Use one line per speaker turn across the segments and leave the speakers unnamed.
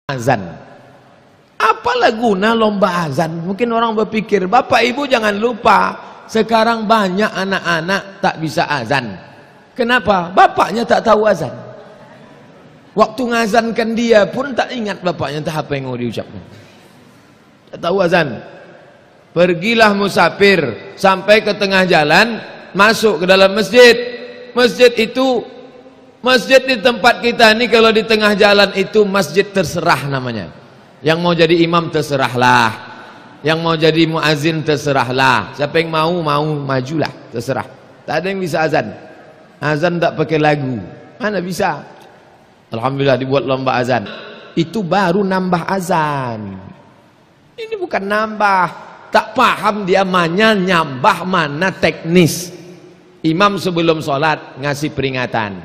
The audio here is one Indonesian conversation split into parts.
azan. Apalah guna lomba azan? Mungkin orang berpikir, Bapak Ibu jangan lupa, sekarang banyak anak-anak tak bisa azan. Kenapa? Bapaknya tak tahu azan. Waktu ngazankan dia pun tak ingat bapaknya entah apa yang mau diucapkan. Tak tahu azan. Pergilah musafir sampai ke tengah jalan, masuk ke dalam masjid. Masjid itu, masjid di tempat kita ini kalau di tengah jalan itu masjid terserah namanya. Yang mau jadi imam terserahlah, yang mau jadi muazin terserahlah. Siapa yang mau majulah, terserah. Tak ada yang bisa azan. Azan tak pakai lagu, mana bisa? Alhamdulillah dibuat lomba azan. Itu baru nambah azan. Ini bukan nambah. Tak paham dia mana nyambah, mana teknis. Imam sebelum sholat ngasih peringatan,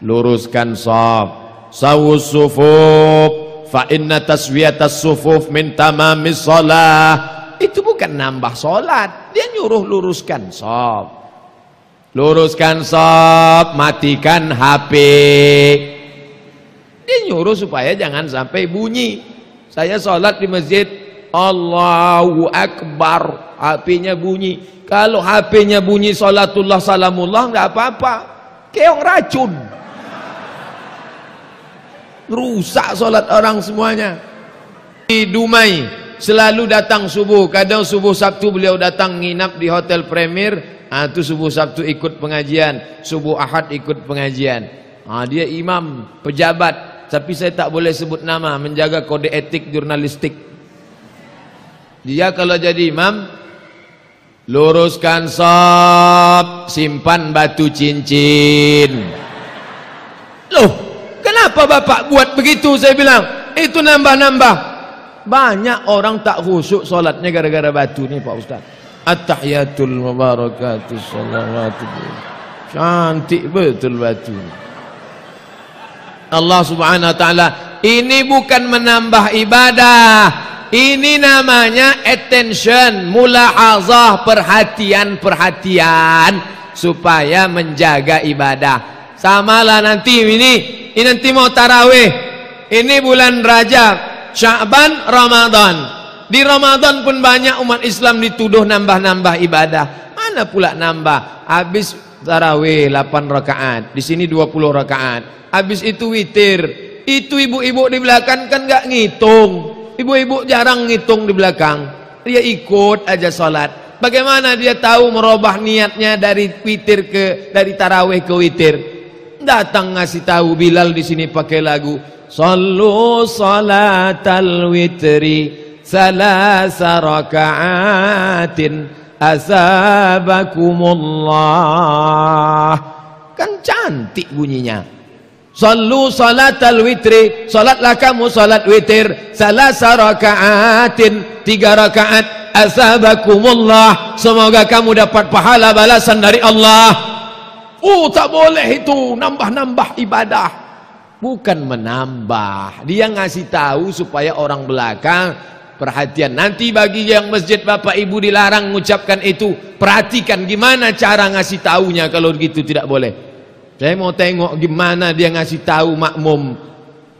luruskan shaf, sawus sufuf, fa inna taswiyatas sufuf min tamamis shalah. Itu bukan nambah sholat, dia nyuruh luruskan shaf. Luruskan shaf, matikan HP. Dia nyuruh supaya jangan sampai bunyi. Saya sholat di masjid, Allahu Akbar, HP-nya bunyi. Kalau HP-nya bunyi salatullah salamullah enggak apa-apa. Keong racun. Rusak salat orang semuanya. Di Dumai selalu datang subuh. Kadang subuh Sabtu beliau datang nginap di Hotel Premier. Itu subuh Sabtu ikut pengajian, subuh Ahad ikut pengajian. Dia imam, pejabat, tapi saya tak boleh sebut nama, menjaga kode etik jurnalistik. Dia kalau jadi imam, luruskan shaf, simpan batu cincin. Loh, kenapa Bapak buat begitu? Saya bilang, itu nambah-nambah. Banyak orang tak khusyuk solatnya gara-gara batu nih Pak Ustaz. At-tahiyatul mubarakatus salawatu. Cantik betul batu. Allah Subhanahu wa taala, ini bukan menambah ibadah. Ini namanya attention, mulahazah, perhatian supaya menjaga ibadah. Samalah nanti ini nanti mau tarawih. Ini bulan Rajab, Sya'ban, Ramadan. Di Ramadan pun banyak umat Islam dituduh nambah-nambah ibadah. Mana pula nambah? Habis tarawih 8 rakaat, di sini 20 rakaat. Habis itu witir. Itu ibu-ibu di belakang kan enggak ngitung. Ibu-ibu jarang ngitung di belakang. Dia ikut aja salat. Bagaimana dia tahu merubah niatnya dari witir dari tarawih ke witir? Datang ngasih tahu Bilal di sini pakai lagu. Sallu salatal witri salasa raka'atin asabakumullah. Kan cantik bunyinya. Sallu salatal witri, salatlah kamu salat witir, salasa raka'atin, 3 rakaat, asabakumullah, semoga kamu dapat pahala balasan dari Allah. Tak boleh itu nambah-nambah ibadah. Bukan menambah, dia ngasih tahu supaya orang belakang perhatian. Nanti bagi yang masjid Bapak Ibu dilarang mengucapkan itu, perhatikan gimana cara ngasih taunya. Kalau gitu tidak boleh. Saya mau tengok gimana dia ngasih tahu makmum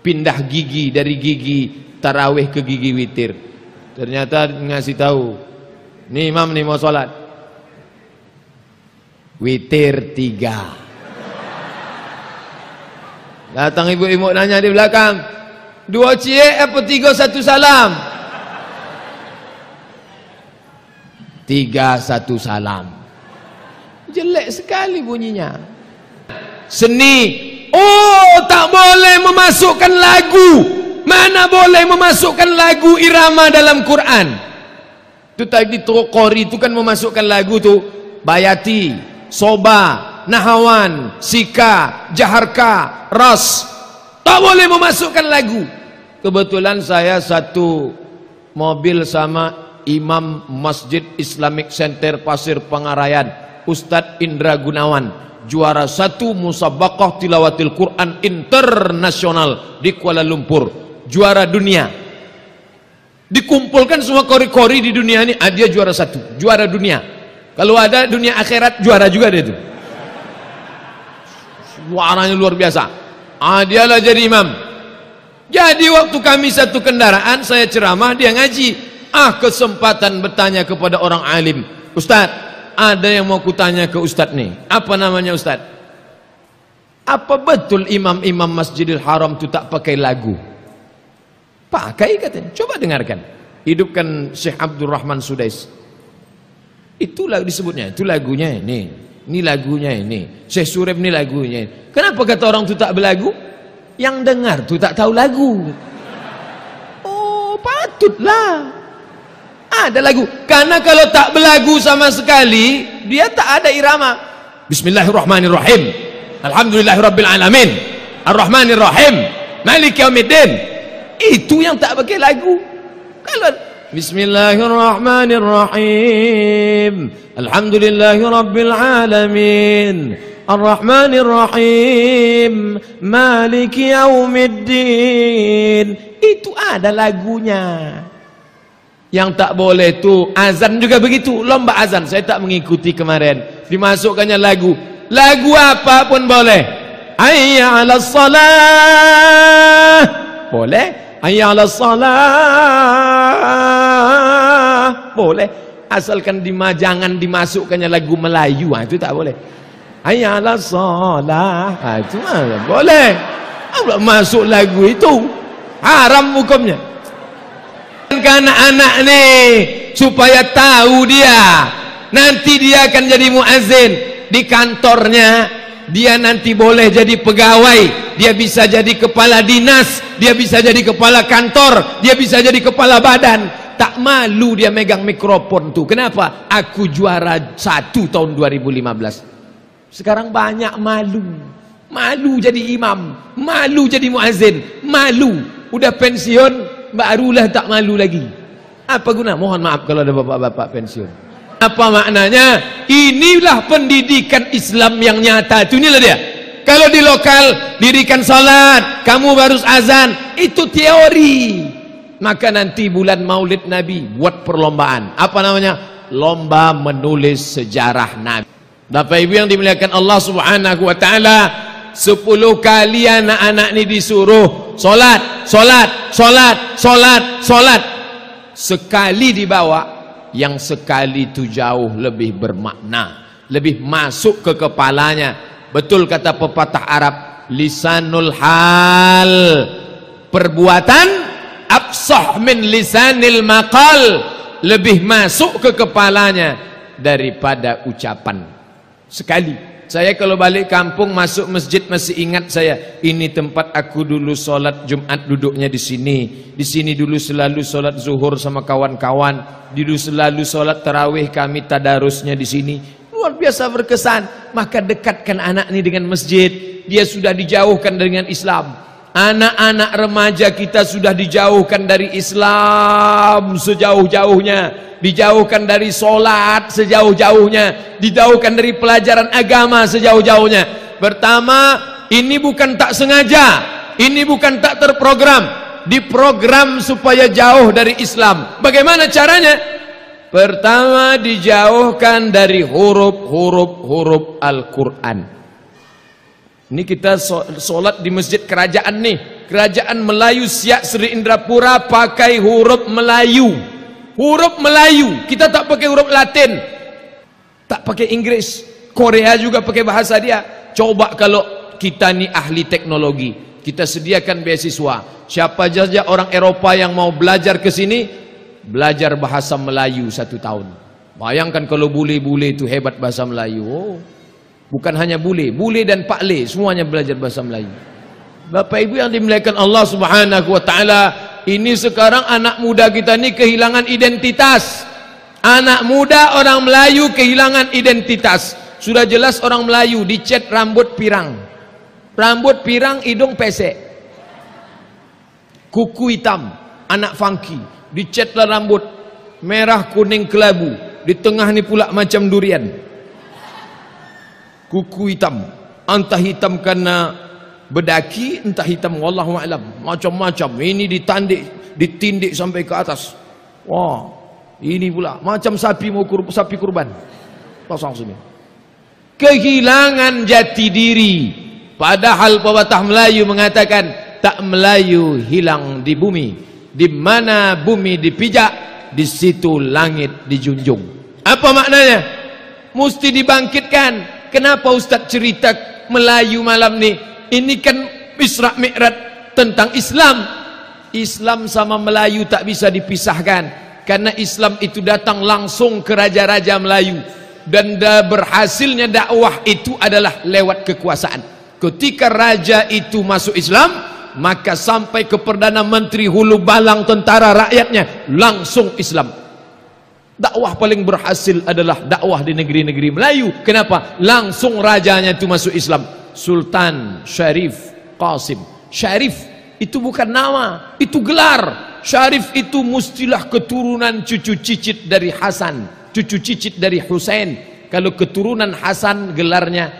pindah gigi dari gigi tarawih ke gigi witir. Ternyata ngasih tahu, nih imam nih mau sholat, witir 3. Datang ibu-ibu nanya di belakang, 2 cie apa 3 1 salam? 3 1 salam. Jelek sekali bunyinya. Seni, tak boleh memasukkan lagu. Mana boleh memasukkan lagu irama dalam Quran? Itu tadi Qori itu kan memasukkan lagu tuh, Bayati, Soba, Nahawan, Sika, Jaharka, Ras. Tak boleh memasukkan lagu. Kebetulan saya satu mobil sama Imam Masjid Islamic Center Pasir Pangarayan, Ustadz Indra Gunawan, juara 1 musabaqah tilawatil Quran internasional di Kuala Lumpur, juara dunia. Dikumpulkan semua kori-kori di dunia ini, dia juara 1, juara dunia. Kalau ada dunia akhirat juara juga dia itu. Suaranya luar biasa. Dialah jadi imam. Jadi waktu kami satu kendaraan, saya ceramah, dia ngaji. Kesempatan bertanya kepada orang alim. Ustaz, ada yang mau kutanya ke Ustaz nih. Apa namanya Ustaz? Apa betul imam-imam Masjidil Haram itu tak pakai lagu? Pakai katanya. Coba dengarkan. Hidupkan Syekh Abdurrahman Sudais. Itu lagu disebutnya. Itu lagunya ini. Ini lagunya ini. Syekh Surib ini lagunya ini. Kenapa kata orang itu tak berlagu? Yang dengar tuh tak tahu lagu. Oh, patutlah ada lagu. Karena kalau tak berlagu sama sekali, dia tak ada irama. Bismillahirrahmanirrahim. Alhamdulillahirabbil alamin. Arrahmanirrahim. Maliki yaumiddin. Itu yang tak pakai lagu. Kalau Bismillahirrahmanirrahim. Alhamdulillahirabbil alamin. Ar-Rahmanir-Rahim Maliki Yaumiddin. Itu ada lagunya. Yang tak boleh tu azan juga begitu. Lomba azan saya tak mengikuti kemarin. Dimasukkannya lagu. Lagu apa pun boleh. Hayya 'alas salah. Boleh. Hayya 'alas salah. Boleh. Asalkan jangan dimasukkannya lagu Melayu. Itu tak boleh. Hayya 'alas shalah. Itu boleh. Apa masuk lagu itu? Haram hukumnya. Anak-anak nih supaya tahu dia nanti dia akan jadi muazzin di kantornya. Dia nanti boleh jadi pegawai, dia bisa jadi kepala dinas, dia bisa jadi kepala kantor, dia bisa jadi kepala badan. Tak malu dia megang mikrofon tuh. Kenapa? Aku juara 1 tahun 2015. Sekarang banyak malu. Malu jadi imam, malu jadi muazzin, malu. Udah pensiun, barulah tak malu lagi. Apa guna? Mohon maaf kalau ada bapak-bapak pensiun. Apa maknanya? Inilah pendidikan Islam yang nyata. Itu inilah dia. Kalau di lokal dirikan salat, kamu baru azan, itu teori. Maka nanti bulan Maulid Nabi buat perlombaan. Apa namanya? Lomba menulis sejarah Nabi. Bapak Ibu yang dimuliakan Allah Subhanahu wa taala, 10 kali anak-anak ini disuruh solat, solat, solat, solat, solat. Sekali dibawa, yang sekali itu jauh lebih bermakna, lebih masuk ke kepalanya. Betul kata pepatah Arab, lisanul hal, perbuatan afsah min lisanil maqal, lebih masuk ke kepalanya daripada ucapan. Sekali saya kalau balik kampung masuk masjid masih ingat saya, ini tempat aku dulu solat Jumat duduknya di sini. Di sini dulu selalu solat zuhur sama kawan-kawan. Dulu selalu solat tarawih kami tadarusnya di sini. Luar biasa berkesan. Maka dekatkan anak ini dengan masjid. Dia sudah dijauhkan dengan Islam. Anak-anak remaja kita sudah dijauhkan dari Islam sejauh-jauhnya. Dijauhkan dari solat sejauh-jauhnya, dijauhkan dari pelajaran agama sejauh-jauhnya. Pertama, ini bukan tak sengaja, ini bukan tak terprogram, diprogram supaya jauh dari Islam. Bagaimana caranya? Pertama, dijauhkan dari huruf-huruf Al-Quran. Ini kita solat di masjid kerajaan nih, kerajaan Melayu Siak Sri Indrapura pakai huruf Melayu. Huruf Melayu, kita tak pakai huruf Latin, tak pakai Inggris. Korea juga pakai bahasa dia. Coba kalau kita ni ahli teknologi, kita sediakan beasiswa. Siapa saja orang Eropa yang mau belajar ke sini, belajar bahasa Melayu 1 tahun. Bayangkan kalau bule-bule itu hebat bahasa Melayu. Oh, bukan hanya bule, bule dan Pak Le semuanya belajar bahasa Melayu. Bapak Ibu yang dimuliakan Allah Subhanahu wa taala, ini sekarang anak muda kita ini kehilangan identitas. Anak muda orang Melayu kehilangan identitas. Sudah jelas orang Melayu dicat rambut pirang. Rambut pirang, hidung pesek. Kuku hitam, anak funky. Dicatlah rambut merah kuning kelabu. Di tengah ni pula macam durian. Kuku hitam. Entah hitam karena bedaki, entah hitam, wallahu a'lam, macam-macam. Ini ditindik sampai ke atas. Wah, ini pula macam sapi sapi kurban. Pasang sini. Kehilangan jati diri. Padahal pepatah Melayu mengatakan, tak Melayu hilang di bumi. Di mana bumi dipijak, di situ langit dijunjung. Apa maknanya? Mesti dibangkitkan. Kenapa Ustaz cerita Melayu malam ni? Ini kan Isra Mi'raj tentang Islam. Islam sama Melayu tak bisa dipisahkan. Karena Islam itu datang langsung ke raja-raja Melayu. Dan berhasilnya dakwah itu adalah lewat kekuasaan. Ketika raja itu masuk Islam, maka sampai ke Perdana Menteri hulu balang tentara rakyatnya langsung Islam. Dakwah paling berhasil adalah dakwah di negeri-negeri Melayu. Kenapa? Langsung rajanya itu masuk Islam. Sultan Syarif Qasim. Syarif itu bukan nama, itu gelar. Syarif itu mestilah keturunan cucu cicit dari Hasan, cucu cicit dari Husain. Kalau keturunan Hasan gelarnya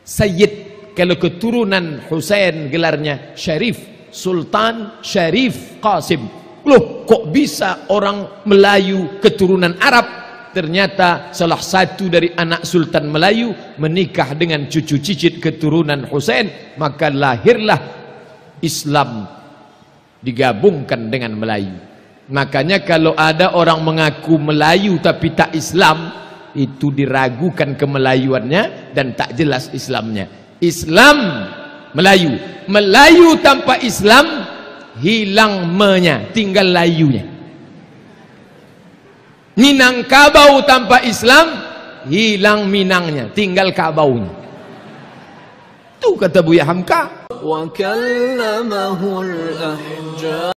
Sayyid, kalau keturunan Husain gelarnya Syarif. Sultan Syarif Qasim. Loh, kok bisa orang Melayu keturunan Arab? Ternyata salah satu dari anak Sultan Melayu menikah dengan cucu cicit keturunan Husain, maka lahirlah Islam digabungkan dengan Melayu. Makanya kalau ada orang mengaku Melayu tapi tak Islam, itu diragukan kemelayuannya dan tak jelas Islamnya. Islam Melayu, Melayu tanpa Islam hilang me-nya, tinggal layunya. Minangkabau tanpa Islam hilang Minangnya, tinggal kabaunya. Itu kata Buya Hamka.